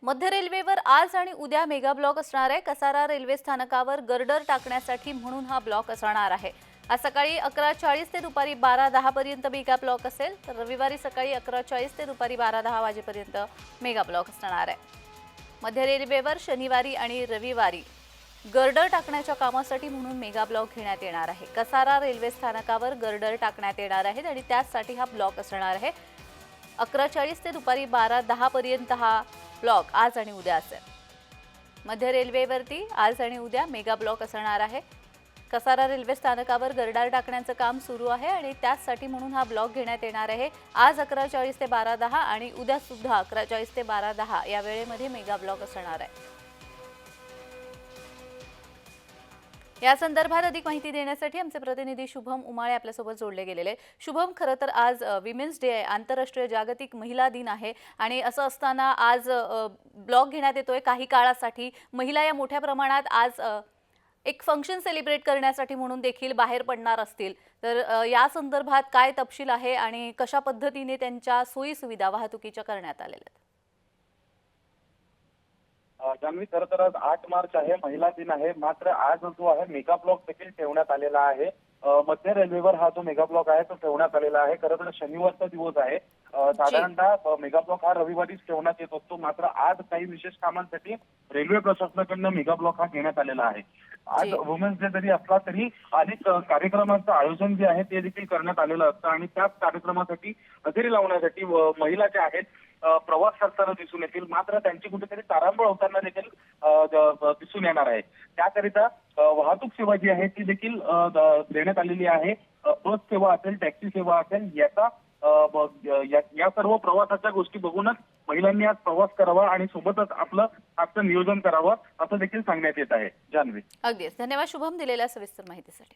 मध्य रेल्वेवर आज आणि उद्या मेगा ब्लॉक असणार आहे। कसारा रेल्वे स्थानकावर गर्डर टाकण्यासाठी म्हणून हा ब्लॉक असणार आहे। आज सकाळी 11:40 ते दुपारी 12:10 पर्यंत मेगा ब्लॉक असेल, तर रविवारी सकाळी 11:40 ते दुपारी 12:10 वाजेपर्यंत मेगा ब्लॉक असणार आहे। मध्य रेल्वेवर शनिवारी आणि रविवारी गर्डर टाकण्याच्या कामासाठी म्हणून मेगा ब्लॉक घेण्यात येणार आहे। कसारा रेल्वे स्थानकावर गर्डर टाकण्यात येणार आहेत आणि त्यासाठी हा ब्लॉक असणार आहे। 11:40 ते दुपारी 12:10 पर्यंत हा ब्लॉक आज आणि उद्या असेल। मध्य रेल्वेवरती आज आणि उद्या मेगा ब्लॉक असणार आहे। कसारा रेल्वे स्थानकावर गर्डर टाकण्याचं काम सुरू आहे आणि त्यासाठी म्हणून हा ब्लॉक घेण्यात येणार आहे। आज 11:40 ते 12:10 आणि उद्या सुद्धा 11:40 ते 12:10 या वेळेमध्ये मेगा ब्लॉक असणार आहे। या संदर्भात अधिक माहिती देण्यासाठी आमचे प्रतिनिधी शुभम उमाळे आपल्यासोबत जोडले गेलेले। शुभम, खरं तर आज विमेन्स डे आहे, आंतरराष्ट्रीय जागतिक महिला दिन आहे आणि असं असताना आज ब्लॉक घेण्यात येतोय काही काळासाठी। महिला या मोठ्या प्रमाणात आज एक फंक्शन सेलिब्रेट करण्यासाठी म्हणून देखील बाहेर पडणार असतील, तर या संदर्भात काय तपशील आहे आणि कशा पद्धतीने त्यांच्या सोयी सुविधा वाहतुकीच्या करण्यात आलेल्या आहेत? जान्हवी, खरं तर आज 8 मार्च आहे, महिला दिन आहे। मात्र आज जो आहे मेगा ब्लॉक देखील ठेवण्यात आलेला आहे। मध्य रेल्वेवर हा जो मेगा ब्लॉक आहे तो ठेवण्यात आलेला आहे। खरं तर शनिवारचा दिवस आहे। साधारणतः मेगा ब्लॉक हा रविवारीच ठेवण्यात येत असतो, मात्र आज काही विशेष कामांसाठी रेल्वे प्रशासनाकडून मेगा ब्लॉक हा घेण्यात आलेला आहे। आज वुमेन्स डे जरी असला तरी अनेक कार्यक्रमांचं आयोजन जे आहे ते देखील करण्यात आलेलं असतं आणि त्याच कार्यक्रमासाठी हजेरी लावण्यासाठी महिला ज्या आहेत प्रवास करताना दिसून येतील। मात्र त्यांची कुठेतरी तारांबळ होताना देखील दिसून येणार आहे। त्याकरिता वाहतूक सेवा जी आहे ती देखील देण्यात आलेली आहे। बस सेवा असेल, टॅक्सी सेवा असेल, या सर्व प्रवासाच्या गोष्टी बघूनच महिलांनी आज प्रवास करावा आणि सोबतच आजचं नियोजन करावं असं देखील सांगण्यात येत आहे। जान्हवी, अगदीच धन्यवाद शुभम दिलेल्या सविस्तर माहितीसाठी।